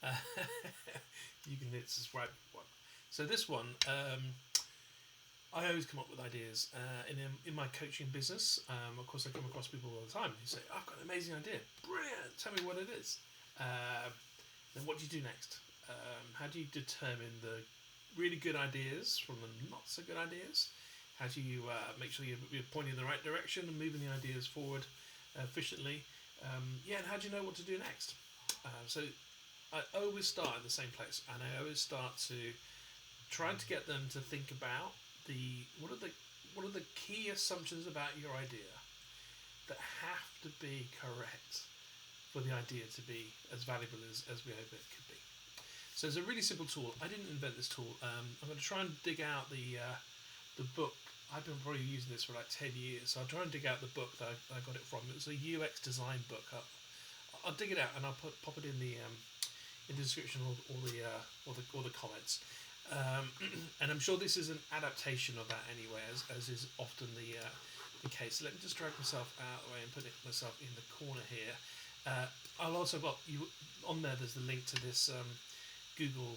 Uh, you can hit subscribe one. So this one, I always come up with ideas in my coaching business. Of course, I come across people all the time who say, "I've got an amazing idea, brilliant. Tell me what it is." Then what do you do next? How do you determine the really good ideas from the not so good ideas? How do you make sure you're pointing in the right direction and moving the ideas forward efficiently? And how do you know what to do next? So I always start in the same place, and I always start to trying to get them to think about what are the key assumptions about your idea that have to be correct for the idea to be as valuable as we hope it could be. So it's a really simple tool. I didn't invent this tool. I'm going to try and dig out the book. I've been probably using this for like 10 years, so I'll try and dig out the book that I got it from. It was a UX design book. I'll dig it out and I'll pop it in the description or the comments. And I'm sure this is an adaptation of that anyway, as is often the case. So let me just drag myself out of the way and put myself in the corner here. I'll also got you on there. There's the link to this Google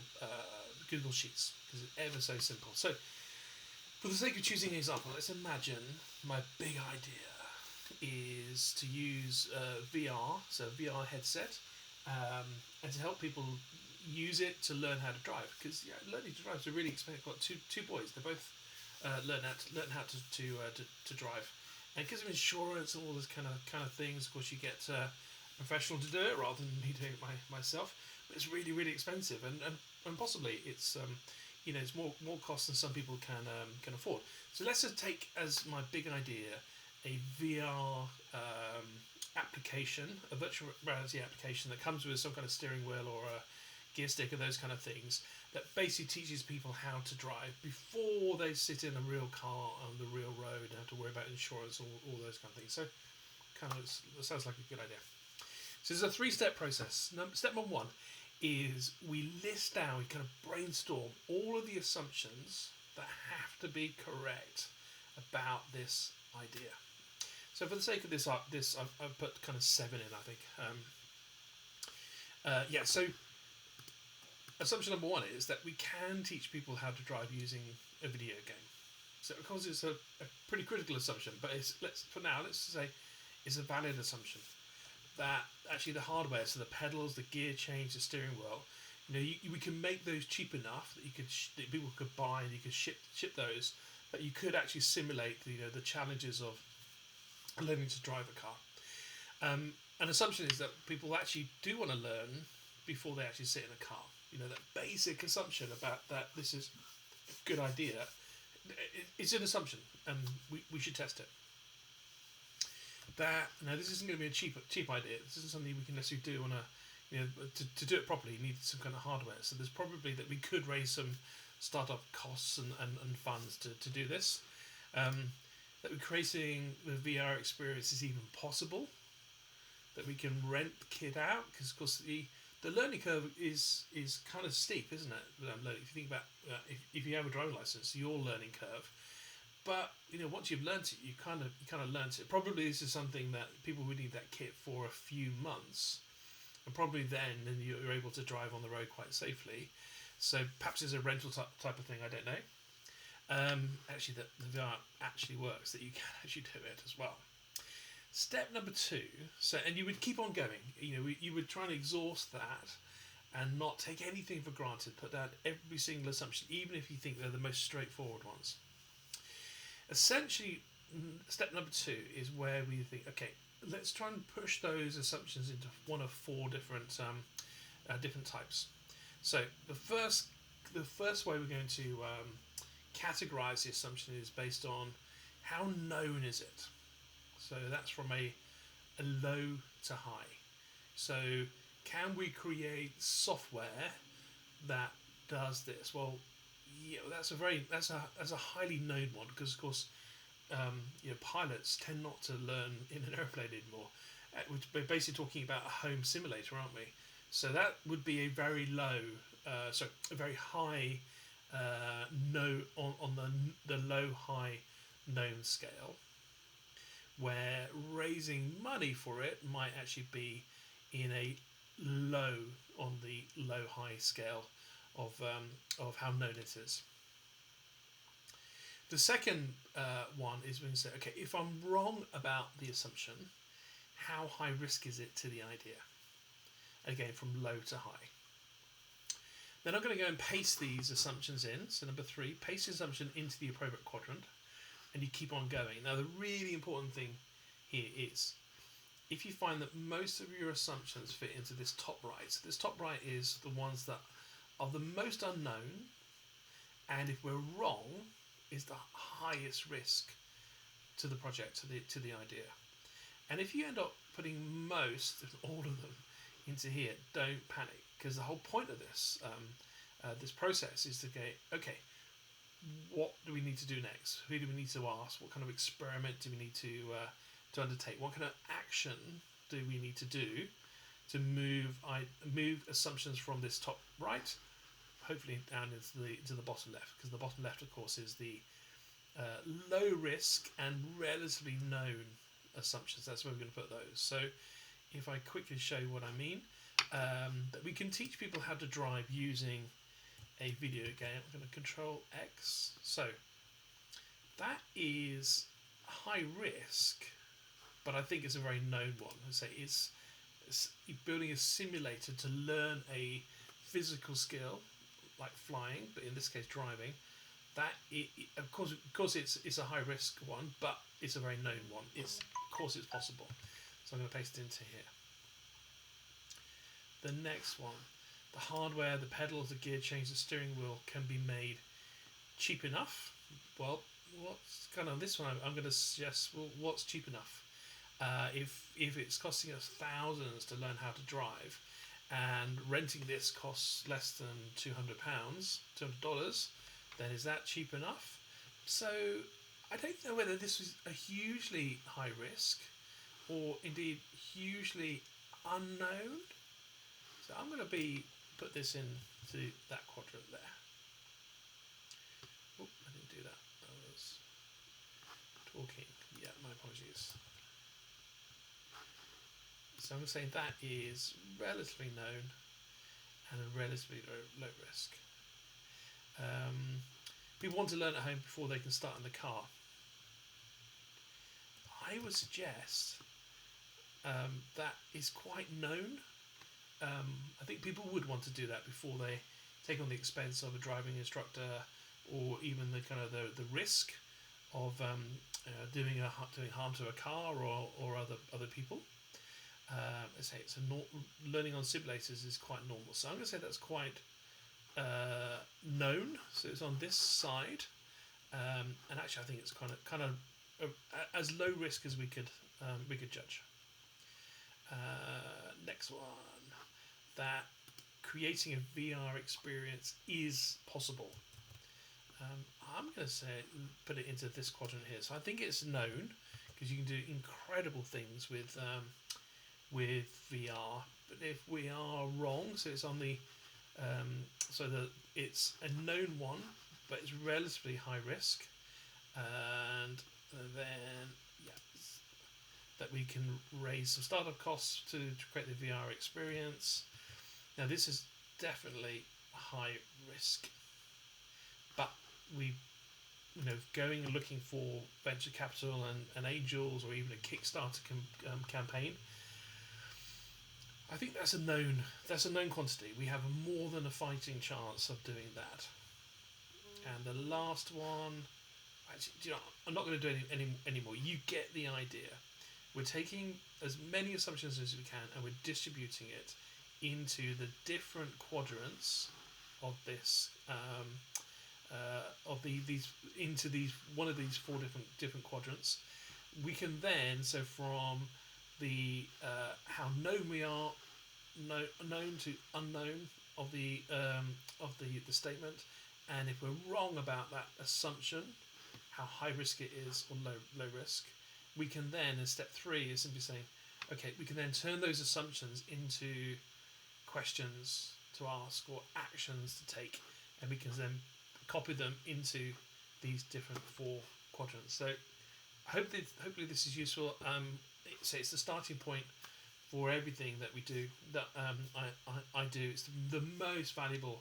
Sheets because it's ever so simple. So for the sake of choosing an example, let's imagine my big idea is to use VR, so VR headset, and to help people use it to learn how to drive. Because learning to drive is a really expensive. I've got two boys. They both learn how to drive, and because of insurance and all those kind of things, of course you get a professional to do it rather than me doing it myself. But it's really expensive, and possibly it's it's more cost than some people can afford. So let's just take as my big idea a VR application, a virtual reality application that comes with some kind of steering wheel or a gear stick or those kind of things that basically teaches people how to drive before they sit in a real car on the real road and have to worry about insurance or all those kind of things. So that sounds like a good idea. So there's a 3-step process. Step number 1 is we list down, we kind of brainstorm all of the assumptions that have to be correct about this idea. So for the sake of this I've put kind of 7 in, I think. So assumption number 1 is that we can teach people how to drive using a video game. So of course it's a pretty critical assumption, but let's say it's a valid assumption that actually the hardware, so the pedals, the gear change, the steering wheel, we can make those cheap enough that people could buy and you could ship those, that you could actually simulate the challenges of learning to drive a car. An assumption is that people actually do want to learn before they actually sit in a car. That basic assumption about that this is a good idea, it's an assumption, and we should test it. This isn't going to be a cheap idea. This isn't something we can necessarily do on to do it properly. You need some kind of hardware. So there's probably that we could raise some startup costs and funds to do this. That we're creating the VR experience is even possible. That we can rent the kit out, because of course the learning curve is kind of steep, isn't it? If you think about if you have a driving license, your learning curve. But once you've learnt it, you kind of learnt it. Probably this is something that people would need that kit for a few months, and probably then you're able to drive on the road quite safely. So perhaps it's a rental type of thing. I don't know. Actually, the VR actually works. That you can actually do it as well. Step number 2. And you would keep on going. You would try and exhaust that, and not take anything for granted. Put down every single assumption, even if you think they're the most straightforward ones. Essentially, step number 2 is where we think, okay, let's try and push those assumptions into one of 4 different types. So the first way we're going to categorize the assumption is based on how known is it. So that's from a low to high. So can we create software that does this? Well, that's a highly known one, because of course pilots tend not to learn in an airplane anymore. We're basically talking about a home simulator, aren't we? So that would be a very a very high on the low high known scale, where raising money for it might actually be in a low on the low-high scale of how known it is. The second one is when you say, okay, if I'm wrong about the assumption, how high risk is it to the idea? Again, from low to high. Then I'm going to go and paste these assumptions in. So number 3, paste the assumption into the appropriate quadrant, and you keep on going. Now the really important thing here is, if you find that most of your assumptions fit into this top right, so this top right is the ones that are the most unknown, and if we're wrong, is the highest risk to the project, to the idea. And if you end up putting most, if all of them, into here, don't panic, because the whole point of this this process is to go, okay, what do we need to do next? Who do we need to ask? What kind of experiment do we need to undertake? What kind of action do we need to do to move assumptions from this top right, hopefully down into the bottom left? Because the bottom left, of course, is the low risk and relatively known assumptions. That's where we're going to put those. So if I quickly show you what I mean, that we can teach people how to drive using a video game. I'm going to Control X. So that is high risk, but I think it's a very known one. I say it's building a simulator to learn a physical skill like flying, but in this case driving. That of course it's a high risk one, but it's a very known one. Of course it's possible. So I'm going to paste it into here. The next one, the hardware, the pedals, the gear change, the steering wheel can be made cheap enough. Well, what's kind of this one? I'm going to suggest, well, what's cheap enough? If it's costing us thousands to learn how to drive, and renting this costs less than $200, then is that cheap enough? So I don't know whether this was a hugely high risk or indeed hugely unknown. So I'm going to put this into that quadrant there. Oh, I didn't do that. I was talking. Yeah, my apologies. So I'm going to say that is relatively known and a relatively low risk. People want to learn at home before they can start in the car. I would suggest that is quite known. I think people would want to do that before they take on the expense of a driving instructor, or even the kind of the risk of doing harm to a car or other people. I say learning on simulators is quite normal. So I'm going to say that's quite known. So it's on this side, and actually I think it's kind of as low risk as we could judge. Next one, that creating a VR experience is possible. I'm going to say put it into this quadrant here. So I think it's known because you can do incredible things with VR. But if we are wrong, so it's on the so that it's a known one, but it's relatively high risk, and then that we can raise some startup costs to create the VR experience. Now this is definitely high risk, but going and looking for venture capital and angels, or even a Kickstarter campaign. I think that's a known quantity. We have more than a fighting chance of doing that. And the last one, actually, I'm not going to do any anymore. You get the idea. We're taking as many assumptions as we can, and we're distributing it into the different quadrants of this into these one of these four different quadrants. We can then, so from the how known we are, known to unknown of the statement, and if we're wrong about that assumption, how high risk it is or low risk, we can then, in step 3, is simply saying, okay, we can then turn those assumptions into questions to ask or actions to take, and we can then copy them into these different 4 quadrants. So hopefully this is useful. It's the starting point for everything that we do. That I do. It's the most valuable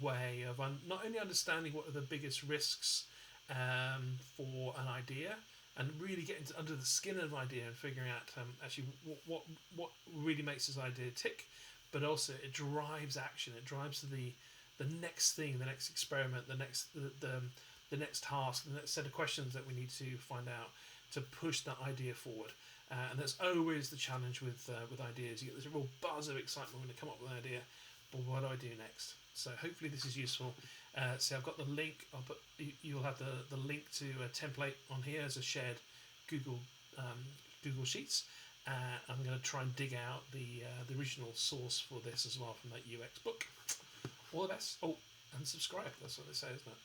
way of not only understanding what are the biggest risks for an idea, and really getting under the skin of an idea and figuring out actually what really makes this idea tick, but also it drives action. It drives to the next thing, the next experiment, the next task, the next set of questions that we need to find out to push that idea forward. And there's always the challenge with ideas. You get this real buzz of excitement when you come up with an idea, but what do I do next? So hopefully this is useful. So I've got the link. You'll have the link to a template on here as a shared Google Sheets. I'm going to try and dig out the original source for this as well from that UX book. All the best. Oh, and subscribe. That's what they say, isn't it?